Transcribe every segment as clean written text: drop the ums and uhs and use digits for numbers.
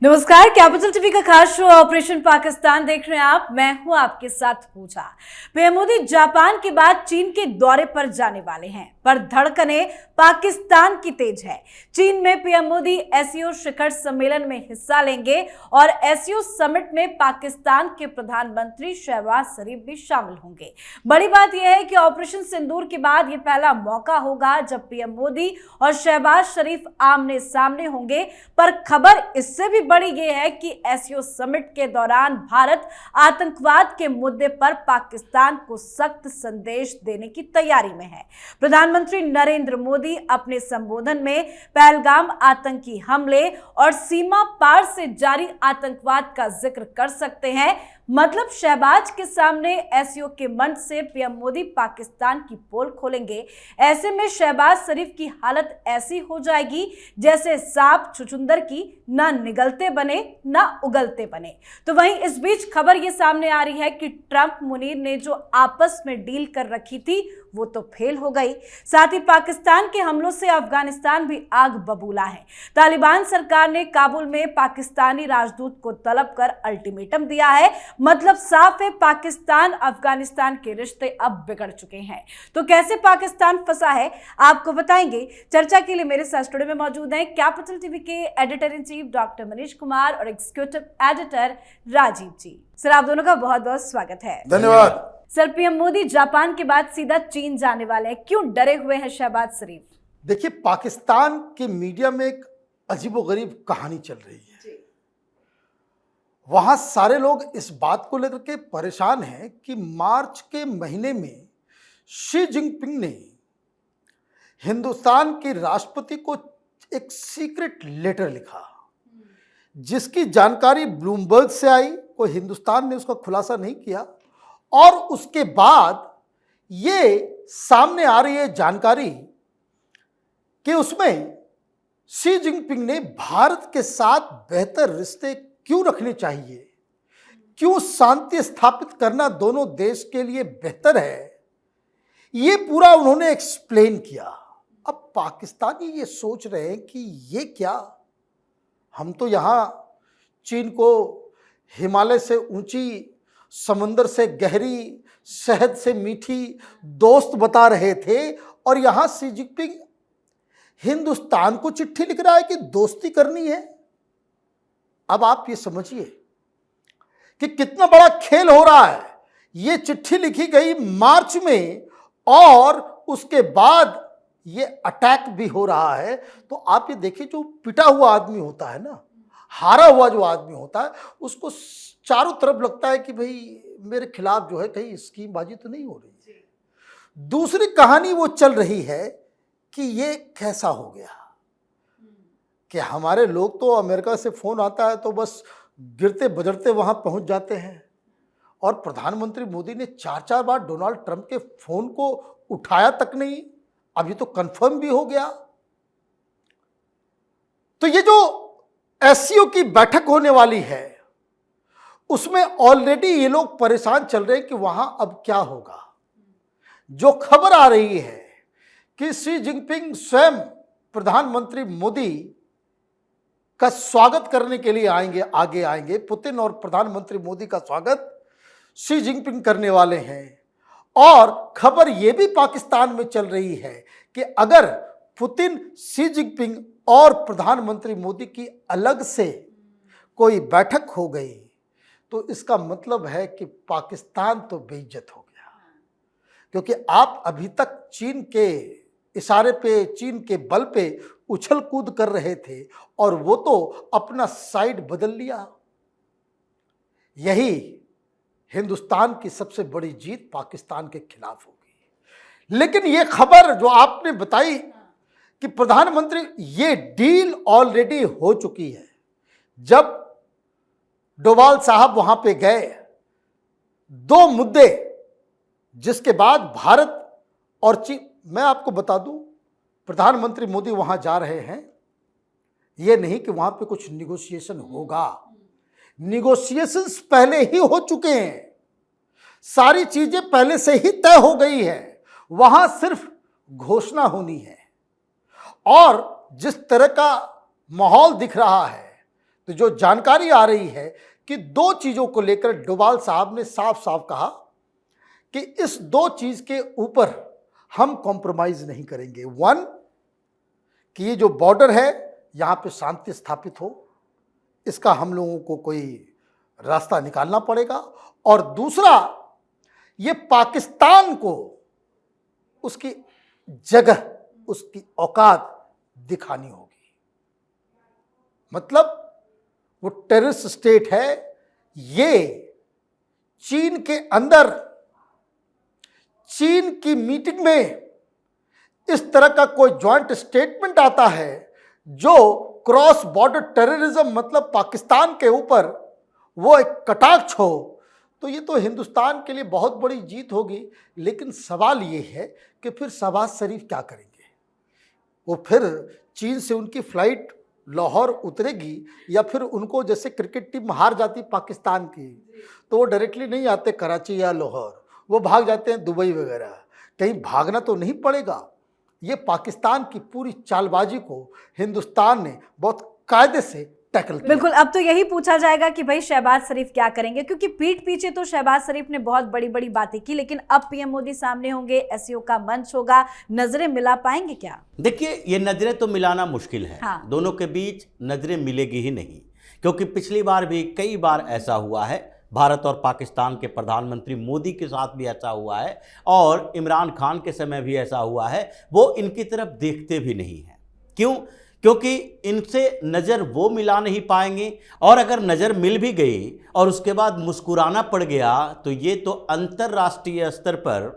नमस्कार, capital TV का खास शो ऑपरेशन पाकिस्तान देख रहे हैं आप। मैं हूं आपके साथ पूजा। पीएम मोदी जापान के बाद चीन के दौरे पर जाने वाले हैं, पर धड़कने पाकिस्तान की तेज है। चीन में पीएम मोदी एससीओ शिखर सम्मेलन में हिस्सा लेंगे और एससीओ समिट में पाकिस्तान के प्रधानमंत्री शहबाज शरीफ भी शामिल होंगे। बड़ी बात यह है कि ऑपरेशन सिंदूर के बाद यह पहला मौका होगा जब पीएम मोदी और शहबाज शरीफ आमने सामने होंगे। पर खबर इससे भी बड़ी यह है कि एससीओ समिट के दौरान भारत आतंकवाद के मुद्दे पर पाकिस्तान को सख्त संदेश देने की तैयारी में है। प्रधानमंत्री नरेंद्र मोदी अपने संबोधन में पहलगाम आतंकी हमले और सीमा पार से जारी आतंकवाद का जिक्र कर सकते हैं। मतलब शहबाज के सामने एससीओ के मंच से पीएम मोदी पाकिस्तान की पोल खोलेंगे। ऐसे में शहबाज शरीफ की हालत ऐसी हो जाएगी जैसे सांप छुछुंदर की, ना निगलते बने ना उगलते बने। तो वहीं इस बीच खबर ये सामने आ रही है कि ट्रंप मुनीर ने जो आपस में डील कर रखी थी वो तो फेल हो गई। साथ ही पाकिस्तान के हमलों से अफगानिस्तान भी आग बबूला है। तालिबान सरकार ने काबुल में पाकिस्तानी राजदूत को तलब कर अल्टीमेटम दिया है। मतलब साफ है, पाकिस्तान अफगानिस्तान के रिश्ते अब बिगड़ चुके हैं। तो कैसे पाकिस्तान फंसा है आपको बताएंगे। चर्चा के लिए मेरे साथ स्टूडियो में मौजूद हैं कैपिटल टीवी के editor in chief doctor Manish Kumar और एग्जीक्यूटिव एडिटर राजीव जी। सर, आप दोनों का बहुत बहुत स्वागत है। धन्यवाद। सर, पीएम मोदी जापान के बाद सीधा चीन जाने वाले हैं, क्यों डरे हुए हैं शहबाज शरीफ? देखिए, पाकिस्तान के मीडिया में एक अजीबोगरीब कहानी चल रही है। वहां सारे लोग इस बात को लेकर के परेशान हैं कि मार्च के महीने में शी जिनपिंग ने हिंदुस्तान के राष्ट्रपति को एक सीक्रेट लेटर लिखा, जिसकी जानकारी ब्लूमबर्ग से आई। कोई हिंदुस्तान ने उसका खुलासा नहीं किया। और उसके बाद ये सामने आ रही है जानकारी कि उसमें शी जिनपिंग ने भारत के साथ बेहतर रिश्ते क्यों रखने चाहिए, क्यों शांति स्थापित करना दोनों देश के लिए बेहतर है, ये पूरा उन्होंने एक्सप्लेन किया। अब पाकिस्तानी ये सोच रहे हैं कि ये क्या, हम तो यहाँ चीन को हिमालय से ऊंची, समुंदर से गहरी, शहद से मीठी दोस्त बता रहे थे, और यहाँ शी जिनपिंग हिंदुस्तान को चिट्ठी लिख रहा है कि दोस्ती करनी है। अब आप ये समझिए कि कितना बड़ा खेल हो रहा है। ये चिट्ठी लिखी गई मार्च में और उसके बाद ये अटैक भी हो रहा है। तो आप ये देखिए, जो पिटा हुआ आदमी होता है ना, हारा हुआ जो आदमी होता है, उसको चारों तरफ लगता है कि भाई मेरे खिलाफ जो है कहीं स्कीमबाजी तो नहीं हो रही। दूसरी कहानी वो चल रही है कि ये कैसा हो गया कि हमारे लोग तो अमेरिका से फोन आता है तो बस गिरते बजरते वहां पहुंच जाते हैं, और प्रधानमंत्री मोदी ने 4-4 बार डोनाल्ड ट्रंप के फोन को उठाया तक नहीं। अभी तो कंफर्म भी हो गया। तो ये जो एससीओ की बैठक होने वाली है, उसमें ऑलरेडी ये लोग परेशान चल रहे हैं कि वहां अब क्या होगा। जो खबर आ रही है कि शी जिनपिंग स्वयं प्रधानमंत्री मोदी का स्वागत करने के लिए आगे आएंगे। पुतिन और प्रधानमंत्री मोदी का स्वागत शी जिनपिंग करने वाले हैं। और खबर यह भी पाकिस्तान में चल रही है कि अगर पुतिन, शी जिनपिंग और प्रधानमंत्री मोदी की अलग से कोई बैठक हो गई तो इसका मतलब है कि पाकिस्तान तो बेइज्जत हो गया। क्योंकि आप अभी तक चीन के इशारे पे, चीन के बल पे उछल कूद कर रहे थे, और वो तो अपना साइड बदल लिया। यही हिंदुस्तान की सबसे बड़ी जीत पाकिस्तान के खिलाफ होगी। लेकिन ये खबर जो आपने बताई कि प्रधानमंत्री, ये डील ऑलरेडी हो चुकी है। जब डोवाल साहब वहां पे गए, 2 मुद्दे जिसके बाद भारत और चीन, मैं आपको बता दूं, प्रधानमंत्री मोदी वहां जा रहे हैं, यह नहीं कि वहां पे कुछ निगोशिएशन होगा। निगोशिएशंस पहले ही हो चुके हैं, सारी चीजें पहले से ही तय हो गई है। वहां सिर्फ घोषणा होनी है। और जिस तरह का माहौल दिख रहा है, तो जो जानकारी आ रही है कि दो चीजों को लेकर डोभाल साहब ने साफ साफ कहा कि इस दो चीज के ऊपर हम कॉम्प्रोमाइज नहीं करेंगे। वन, कि ये जो बॉर्डर है यहाँ पे शांति स्थापित हो, इसका हम लोगों को कोई रास्ता निकालना पड़ेगा, और दूसरा, ये पाकिस्तान को उसकी जगह, उसकी औकात दिखानी होगी। मतलब वो टेररिस्ट स्टेट है, ये चीन के अंदर, चीन की मीटिंग में इस तरह का कोई जॉइंट स्टेटमेंट आता है जो क्रॉस बॉर्डर टेररिज्म, मतलब पाकिस्तान के ऊपर वो एक कटाक्ष हो, तो ये तो हिंदुस्तान के लिए बहुत बड़ी जीत होगी। लेकिन सवाल ये है कि फिर शहबाज शरीफ क्या करेंगे? वो फिर चीन से उनकी फ्लाइट लाहौर उतरेगी, या फिर उनको, जैसे क्रिकेट टीम हार जाती पाकिस्तान की, तो वो डायरेक्टली नहीं आते कराची या लाहौर, वो भाग जाते हैं दुबई वगैरह। कहीं भागना तो नहीं पड़ेगा। ये पाकिस्तान की पूरी चालबाजी को हिंदुस्तान ने बहुत कायदे से टैकल किया। बिल्कुल, अब तो यही पूछा जाएगा कि भाई शहबाज शरीफ क्या करेंगे, क्योंकि पीठ पीछे तो शहबाज शरीफ ने बहुत बड़ी बड़ी बातें की, लेकिन अब पीएम मोदी सामने होंगे, एससीओ का मंच होगा, नजरें मिला पाएंगे क्या? देखिए, ये नजरें तो मिलाना मुश्किल है। हाँ। दोनों के बीच नजरें मिलेगी ही नहीं, क्योंकि पिछली बार भी कई बार ऐसा हुआ है। भारत और पाकिस्तान के प्रधानमंत्री मोदी के साथ भी ऐसा हुआ है, और इमरान खान के समय भी ऐसा हुआ है। वो इनकी तरफ देखते भी नहीं हैं। क्यों? क्योंकि इनसे नज़र वो मिला नहीं पाएंगे, और अगर नज़र मिल भी गई और उसके बाद मुस्कुराना पड़ गया, तो ये तो अंतर्राष्ट्रीय स्तर पर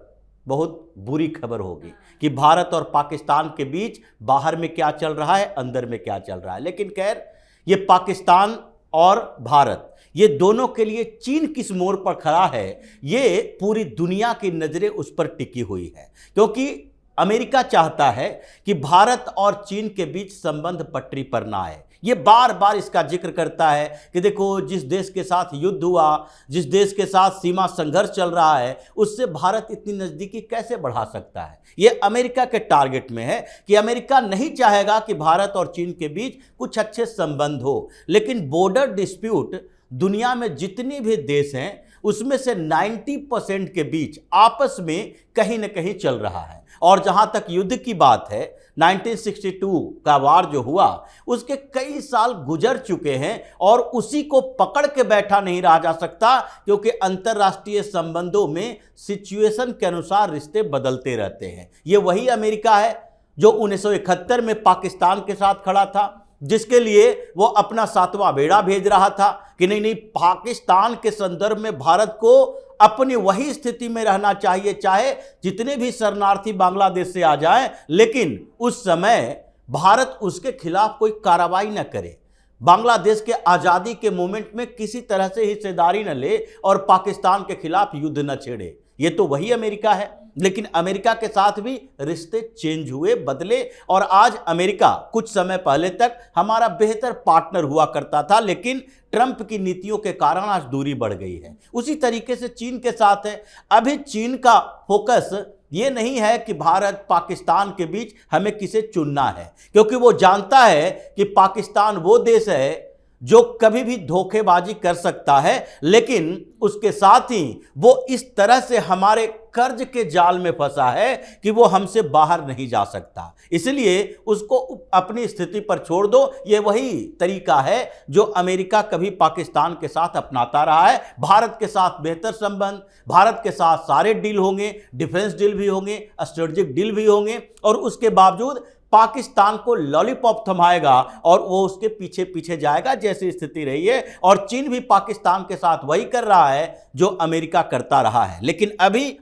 बहुत बुरी खबर होगी कि भारत और पाकिस्तान के बीच बाहर में क्या चल रहा है, अंदर में क्या चल रहा है। लेकिन खैर, ये पाकिस्तान और भारत, ये दोनों के लिए चीन किस मोड़ पर खड़ा है, ये पूरी दुनिया की नज़रें उस पर टिकी हुई है। क्योंकि अमेरिका चाहता है कि भारत और चीन के बीच संबंध पटरी पर ना आए। ये बार बार इसका जिक्र करता है कि देखो, जिस देश के साथ युद्ध हुआ, जिस देश के साथ सीमा संघर्ष चल रहा है, उससे भारत इतनी नज़दीकी कैसे बढ़ा सकता है। ये अमेरिका के टारगेट में है कि अमेरिका नहीं चाहेगा कि भारत और चीन के बीच कुछ अच्छे संबंध हो। लेकिन बॉर्डर डिस्प्यूट दुनिया में जितने भी देश हैं, उसमें से 90% के बीच आपस में कहीं न कहीं चल रहा है। और जहां तक युद्ध की बात है, 1962 का वार जो हुआ, उसके कई साल गुजर चुके हैं, और उसी को पकड़ के बैठा नहीं रहा जा सकता, क्योंकि अंतर्राष्ट्रीय संबंधों में सिचुएशन के अनुसार रिश्ते बदलते रहते हैं। ये वही अमेरिका है जो 1971 में पाकिस्तान के साथ खड़ा था, जिसके लिए वो अपना 7वां बेड़ा भेज रहा था कि नहीं, पाकिस्तान के संदर्भ में भारत को अपनी वही स्थिति में रहना चाहिए, चाहे जितने भी शरणार्थी बांग्लादेश से आ जाएं, लेकिन उस समय भारत उसके खिलाफ कोई कार्रवाई न करे, बांग्लादेश के आज़ादी के मूवमेंट में किसी तरह से हिस्सेदारी न ले, और पाकिस्तान के खिलाफ युद्ध न छेड़े। ये तो वही अमेरिका है। लेकिन अमेरिका के साथ भी रिश्ते चेंज हुए, बदले, और आज अमेरिका कुछ समय पहले तक हमारा बेहतर पार्टनर हुआ करता था, लेकिन ट्रंप की नीतियों के कारण आज दूरी बढ़ गई है। उसी तरीके से चीन के साथ है। अभी चीन का फोकस ये नहीं है कि भारत पाकिस्तान के बीच हमें किसे चुनना है, क्योंकि वो जानता है कि पाकिस्तान वो देश है जो कभी भी धोखेबाजी कर सकता है, लेकिन उसके साथ ही वो इस तरह से हमारे कर्ज के जाल में फंसा है कि वो हमसे बाहर नहीं जा सकता। इसलिए उसको अपनी स्थिति पर छोड़ दो। ये वही तरीका है जो अमेरिका कभी पाकिस्तान के साथ अपनाता रहा है। भारत के साथ बेहतर संबंध, भारत के साथ सारे डील होंगे, डिफेंस डील भी होंगे, स्ट्रेटेजिक डील भी होंगे, और उसके बावजूद पाकिस्तान को लॉलीपॉप थमाएगा और वो उसके पीछे पीछे जाएगा, जैसी स्थिति रही है। और चीन भी पाकिस्तान के साथ वही कर रहा है जो अमेरिका करता रहा है। लेकिन अभी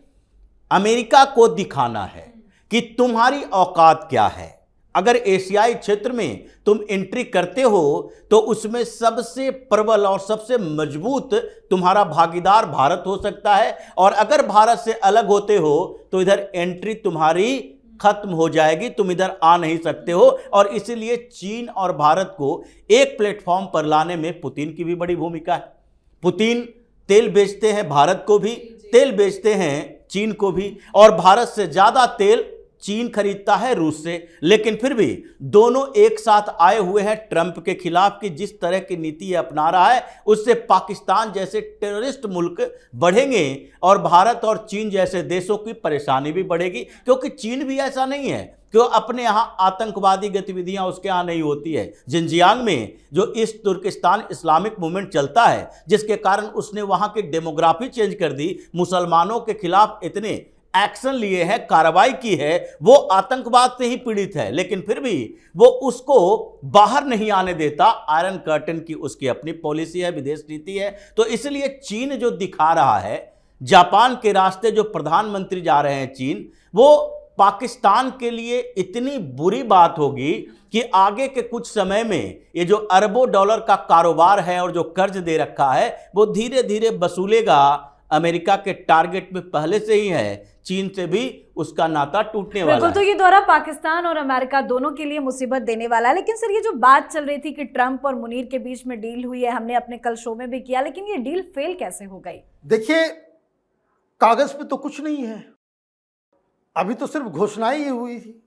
अमेरिका को दिखाना है कि तुम्हारी औकात क्या है। अगर एशियाई क्षेत्र में तुम एंट्री करते हो तो उसमें सबसे प्रबल और सबसे मजबूत तुम्हारा भागीदार भारत हो सकता है, और अगर भारत से अलग होते हो तो इधर एंट्री तुम्हारी खत्म हो जाएगी, तुम इधर आ नहीं सकते हो। और इसीलिए चीन और भारत को एक प्लेटफॉर्म पर लाने में पुतिन की भी बड़ी भूमिका है। पुतिन तेल बेचते हैं, भारत को भी तेल बेचते हैं, चीन को भी, और भारत से ज्यादा तेल चीन खरीदता है रूस से, लेकिन फिर भी दोनों एक साथ आए हुए हैं ट्रंप के खिलाफ कि जिस तरह की नीति ये अपना रहा है उससे पाकिस्तान जैसे टेररिस्ट मुल्क बढ़ेंगे और भारत और चीन जैसे देशों की परेशानी भी बढ़ेगी, क्योंकि चीन भी ऐसा नहीं है कि अपने यहाँ आतंकवादी गतिविधियां उसके यहाँ नहीं होती है। जिंजियांग में जो ईस्ट तुर्किस्तान इस्लामिक मूवमेंट चलता है, जिसके कारण उसने वहाँ की डेमोग्राफी चेंज कर दी, मुसलमानों के खिलाफ इतने एक्शन लिए हैं, कार्रवाई की है, वो आतंकवाद से ही पीड़ित है, लेकिन फिर भी वो उसको बाहर नहीं आने देता। आयरन कर्टन की उसकी अपनी पॉलिसी है, विदेश नीति है। तो इसलिए चीन जो दिखा रहा है, जापान के रास्ते जो प्रधानमंत्री जा रहे हैं चीन, वो पाकिस्तान के लिए इतनी बुरी बात होगी कि आगे के कुछ समय में ये जो अरबों डॉलर का कारोबार है और जो कर्ज दे रखा है वो धीरे धीरे वसूलेगा। अमेरिका के टारगेट में पहले से ही है, चीन से भी उसका नाता टूटने वाला बिल्कुल। है। तो ये दौरा पाकिस्तान और अमेरिका दोनों के लिए मुसीबत देने वाला है। लेकिन सर, ये जो बात चल रही थी कि ट्रंप और मुनीर के बीच में डील हुई है, हमने अपने कल शो में भी किया, लेकिन ये डील फेल कैसे हो गई? देखिए, कागज पे तो कुछ नहीं है, अभी तो सिर्फ घोषणाएं ही हुई थी।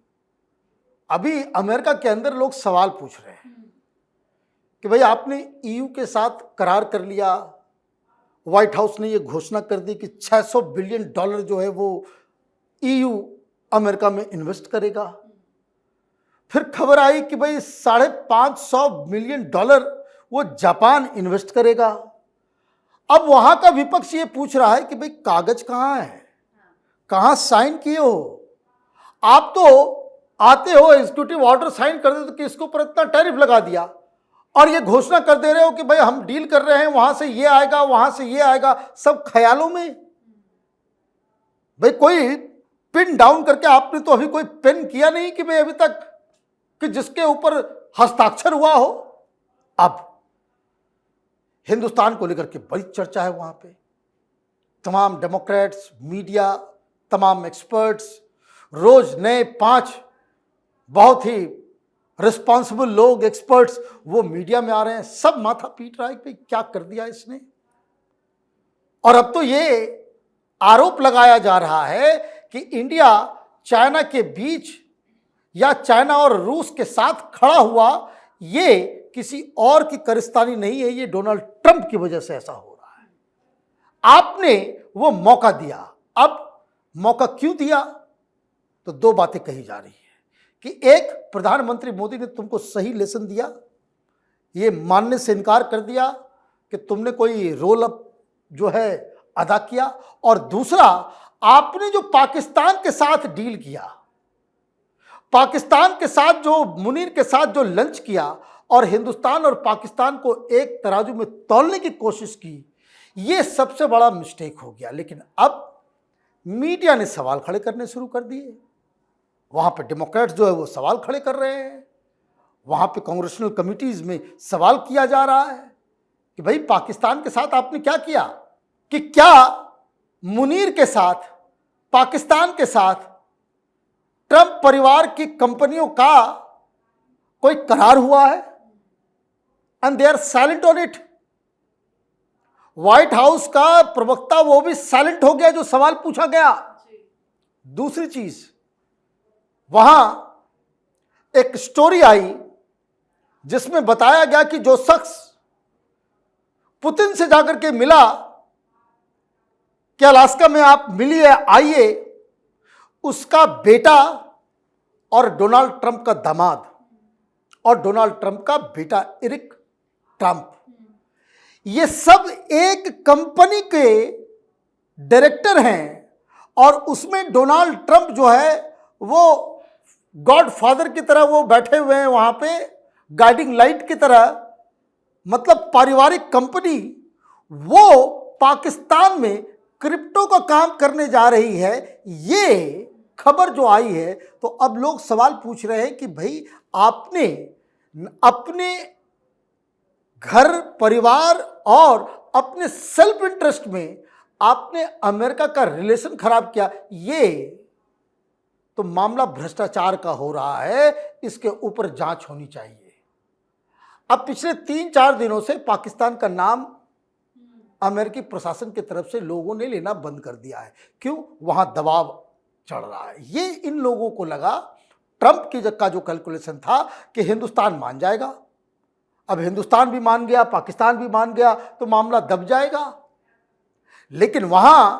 अभी अमेरिका के अंदर लोग सवाल पूछ रहे हैं कि भाई आपने ईयू के साथ करार कर लिया, व्हाइट हाउस ने ये घोषणा कर दी कि 600 बिलियन डॉलर जो है वो ईयू अमेरिका में इन्वेस्ट करेगा। फिर खबर आई कि भाई 550 मिलियन डॉलर वो जापान इन्वेस्ट करेगा। अब वहां का विपक्ष ये पूछ रहा है कि भाई कागज कहाँ है, कहाँ साइन किए हो? आप तो आते हो, एग्जीक्यूटिव ऑर्डर साइन कर देते तो किसके ऊपर इतना टैरिफ लगा दिया और ये घोषणा कर दे रहे हो कि भाई हम डील कर रहे हैं, वहां से ये आएगा, वहां से ये आएगा, सब ख्यालों में। भाई कोई पिन डाउन करके आपने तो अभी कोई पेन किया नहीं कि भाई अभी तक कि जिसके ऊपर हस्ताक्षर हुआ हो। अब हिंदुस्तान को लेकर के बड़ी चर्चा है वहां पे, तमाम डेमोक्रेट्स, मीडिया, तमाम एक्सपर्ट्स, रोज नए 5 बहुत ही रिस्पॉन्सिबल लोग, एक्सपर्ट्स वो मीडिया में आ रहे हैं, सब माथा पीट रहा है कि क्या कर दिया इसने। और अब तो ये आरोप लगाया जा रहा है कि इंडिया चाइना के बीच या चाइना और रूस के साथ खड़ा हुआ, ये किसी और की करिस्तानी नहीं है, ये डोनाल्ड ट्रंप की वजह से ऐसा हो रहा है। आपने वो मौका दिया। अब मौका क्यों दिया? तो 2 बातें कही जा रही है कि एक, प्रधानमंत्री मोदी ने तुमको सही लेसन दिया, ये मानने से इनकार कर दिया कि तुमने कोई रोल अप जो है अदा किया, और दूसरा, आपने जो पाकिस्तान के साथ डील किया, पाकिस्तान के साथ जो मुनीर के साथ जो लंच किया और हिंदुस्तान और पाकिस्तान को एक तराजू में तौलने की कोशिश की, ये सबसे बड़ा मिस्टेक हो गया। लेकिन अब मीडिया ने सवाल खड़े करने शुरू कर दिए। वहाँ पे डेमोक्रेट्स जो है वो सवाल खड़े कर रहे हैं, वहाँ पे कांग्रेशनल कमिटीज़ में सवाल किया जा रहा है कि भाई पाकिस्तान के साथ आपने क्या किया, कि क्या मुनीर के साथ, पाकिस्तान के साथ ट्रंप परिवार की कंपनियों का कोई करार हुआ है? And they are silent on it. White House का प्रवक्ता वो भी साइलेंट हो गया जो सवाल पूछा गया। दूसरी चीज, वहां एक स्टोरी आई जिसमें बताया गया कि जो शख्स पुतिन से जाकर के मिला कि अलास्का में आप मिलिए, आइए, उसका बेटा और डोनाल्ड ट्रंप का दामाद और डोनाल्ड ट्रंप का बेटा एरिक ट्रंप, ये सब एक कंपनी के डायरेक्टर हैं और उसमें डोनाल्ड ट्रंप जो है वो गॉडफादर की तरह वो बैठे हुए हैं वहां पे, गाइडिंग लाइट की तरह। मतलब पारिवारिक कंपनी वो पाकिस्तान में क्रिप्टो का काम करने जा रही है, ये खबर जो आई है। तो अब लोग सवाल पूछ रहे हैं कि भाई आपने अपने घर परिवार और अपने सेल्फ इंटरेस्ट में आपने अमेरिका का रिलेशन खराब किया, ये तो मामला भ्रष्टाचार का हो रहा है, इसके ऊपर जांच होनी चाहिए। अब पिछले 3-4 दिनों से पाकिस्तान का नाम अमेरिकी प्रशासन की तरफ से लोगों ने लेना बंद कर दिया है। क्यों? वहां दबाव चढ़ रहा है। ये इन लोगों को लगा, ट्रंप की का जो कैलकुलेशन था कि हिंदुस्तान मान जाएगा, अब हिंदुस्तान भी मान गया, पाकिस्तान भी मान गया तो मामला दब जाएगा। लेकिन वहां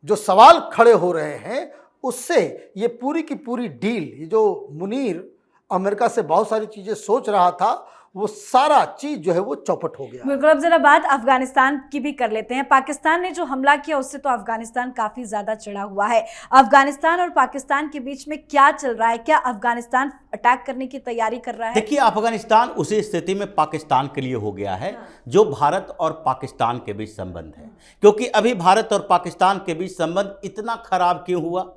जो सवाल खड़े हो रहे हैं उससे ये पूरी की पूरी डील, ये जो मुनीर अमेरिका से बहुत सारी चीजें सोच रहा था, वो सारा चीज जो है वो चौपट हो गया। बिल्कुल। अब जरा बात अफगानिस्तान की भी कर लेते हैं। पाकिस्तान ने जो हमला किया उससे तो अफगानिस्तान काफी ज्यादा चिढ़ा हुआ है। अफगानिस्तान और पाकिस्तान के बीच में क्या चल रहा है? क्या अफगानिस्तान अटैक करने की तैयारी कर रहा है? देखिए, अफगानिस्तान उसी स्थिति में पाकिस्तान के लिए हो गया है जो भारत और पाकिस्तान के बीच संबंध है। क्योंकि अभी भारत और पाकिस्तान के बीच संबंध इतना खराब क्यों हुआ?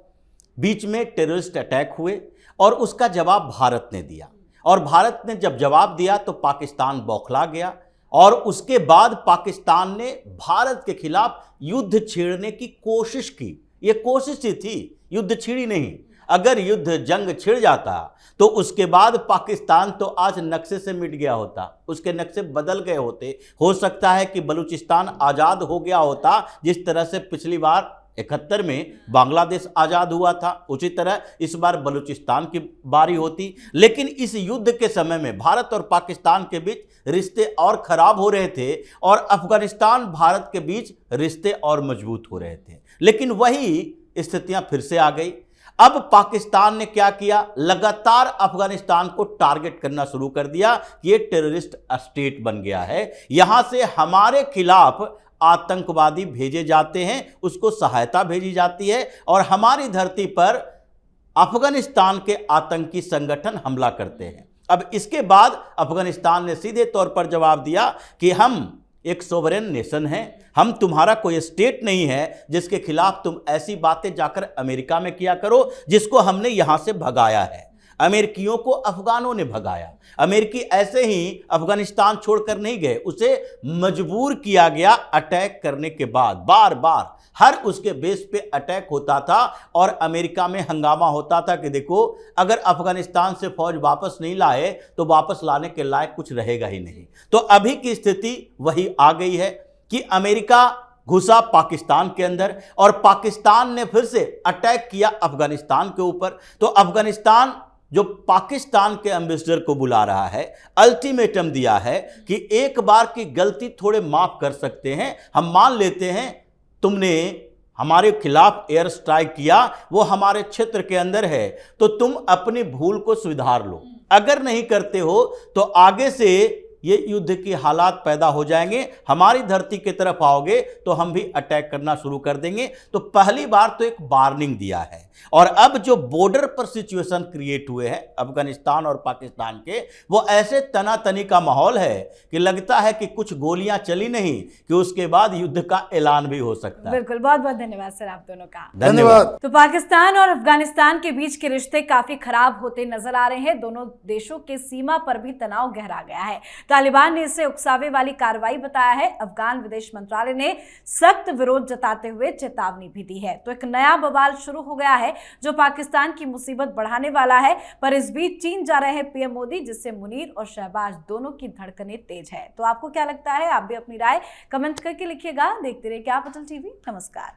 बीच में टेररिस्ट अटैक हुए और उसका जवाब भारत ने दिया, और भारत ने जब जवाब दिया तो पाकिस्तान बौखला गया, और उसके बाद पाकिस्तान ने भारत के खिलाफ युद्ध छेड़ने की कोशिश की। ये कोशिश ही थी, युद्ध छिड़ी नहीं। अगर युद्ध जंग छिड़ जाता तो उसके बाद पाकिस्तान तो आज नक्शे से मिट गया होता, उसके नक्शे बदल गए होते। हो सकता है कि बलूचिस्तान आज़ाद हो गया होता, जिस तरह से पिछली बार 71 में बांग्लादेश आज़ाद हुआ था, उसी तरह इस बार बलूचिस्तान की बारी होती। लेकिन इस युद्ध के समय में भारत और पाकिस्तान के बीच रिश्ते और ख़राब हो रहे थे और अफगानिस्तान भारत के बीच रिश्ते और मजबूत हो रहे थे। लेकिन वही स्थितियां फिर से आ गई। अब पाकिस्तान ने क्या किया? लगातार अफगानिस्तान को टारगेट करना शुरू कर दिया कि ये टेररिस्ट स्टेट बन गया है, यहां से हमारे खिलाफ आतंकवादी भेजे जाते हैं, उसको सहायता भेजी जाती है और हमारी धरती पर अफगानिस्तान के आतंकी संगठन हमला करते हैं। अब इसके बाद अफगानिस्तान ने सीधे तौर पर जवाब दिया कि हम एक सोवरेन नेशन हैं, हम तुम्हारा कोई स्टेट नहीं है जिसके खिलाफ तुम ऐसी बातें जाकर अमेरिका में किया करो जिसको हमने यहां से भगाया है। अमेरिकियों को अफगानों ने भगाया। अमेरिकी ऐसे ही अफगानिस्तान छोड़कर नहीं गए, उसे मजबूर किया गया अटैक करने के बाद। बार बार हर उसके बेस पे अटैक होता था और अमेरिका में हंगामा होता था कि देखो, अगर अफगानिस्तान से फौज वापस नहीं लाए तो वापस लाने के लायक कुछ रहेगा ही नहीं। तो अभी की स्थिति वही आ गई है कि अमेरिका घुसा पाकिस्तान के अंदर और पाकिस्तान ने फिर से अटैक किया अफगानिस्तान के ऊपर। तो अफगानिस्तान जो पाकिस्तान के एम्बेसडर को बुला रहा है, अल्टीमेटम दिया है कि एक बार की गलती थोड़े माफ कर सकते हैं, हम मान लेते हैं तुमने हमारे खिलाफ एयर स्ट्राइक किया, वो हमारे क्षेत्र के अंदर है, तो तुम अपनी भूल को सुधार लो। अगर नहीं करते हो तो आगे से ये युद्ध की हालात पैदा हो जाएंगे, हमारी धरती की तरफ आओगे तो हम भी अटैक करना शुरू कर देंगे। तो पहली बार तो एक वार्निंग दिया है। और अब जो बॉर्डर पर सिचुएशन क्रिएट हुए हैं अफगानिस्तान और पाकिस्तान के, वो ऐसे तनातनी का माहौल है कि लगता है कि कुछ गोलियां चली नहीं कि उसके बाद युद्ध का ऐलान भी हो सकता है। बिल्कुल, बहुत बहुत धन्यवाद सर आप दोनों का। धन्यवाद। तो पाकिस्तान और अफगानिस्तान के बीच के रिश्ते काफी खराब होते नजर आ रहे हैं। दोनों देशों के सीमा पर भी तनाव गहरा गया है। तालिबान ने इसे उकसावे वाली कार्रवाई बताया है। अफगान विदेश मंत्रालय ने सख्त विरोध जताते हुए चेतावनी भी दी है। तो एक नया बवाल शुरू हो गया है जो पाकिस्तान की मुसीबत बढ़ाने वाला है। पर इस बीच चीन जा रहे हैं पीएम मोदी, जिससे मुनीर और शहबाज दोनों की धड़कनें तेज है। तो आपको क्या लगता है? आप भी अपनी राय कमेंट करके लिखिएगा। देखते रहिए क्या पटल टीवी। नमस्कार।